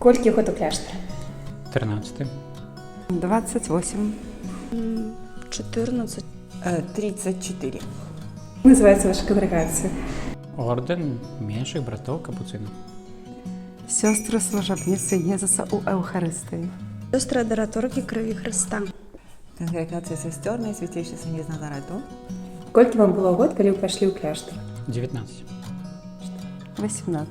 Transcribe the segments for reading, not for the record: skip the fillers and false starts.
Колькі год у кляштары? 13. 28. 14. 34. Называется ваша конгрегація? Орден менших братов капуцинов. Сестры служебницы Езуса у Евхаристии. Сестри адораторки крові Христа. Конгрегация сестер Найсвятейшей из Назарету. Колькі вам было год, калі вы пашлі ў кляштар? 19. 18.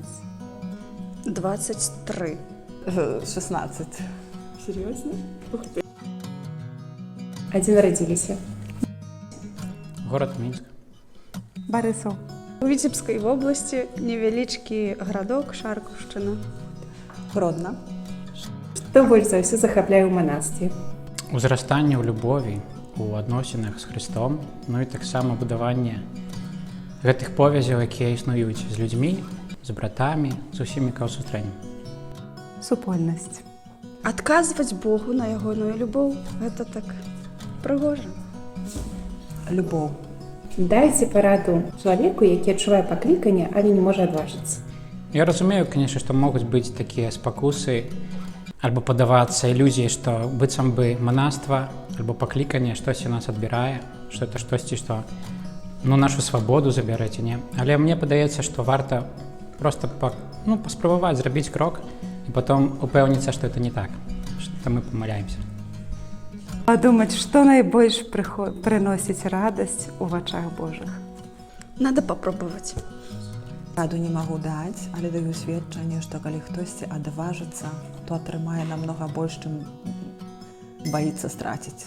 23. 16. Серьезно? Ух ты. А дзе нарадзіліся? Город Минск. Борисов. У Віцебській області невеличкий городок Шарківщина. Гродно. Што больш за ўсё захапляе ў манастве? Узрастанне ў любові, у адносінах з Христом, ну і таксама будаванне гэтых повязяў, якія існуюць з людзьмі, з братамі, з усімі, каго сустрэнем. Супольность. Адказваць Богу на ягоную любоў – гэта так прыгожа. Любовь. Дайце параду чалавеку, які адчувае пакліканне, але не можа адважыцца. Я разумею, конечно, што могуць быць такія спакусы альбо падавацца ілюзіі, што быццам бы манаства альбо пакліканне штосьці нас адбірае, што это штосьці, што нашу свабоду забярэце, не? Але мне падаецца, што варта проста паспрабаваць зрабіць крок і потом упэўніцца, што это не так, што мы памыляемся. Подумать, что наибольш приносит радость у вачах Божьих. Надо попробовать. Раду не могу даць, але даю сведчанне, што калі хтосьці адважыцца, то атрымае намнога больш, чым баіцца страціць.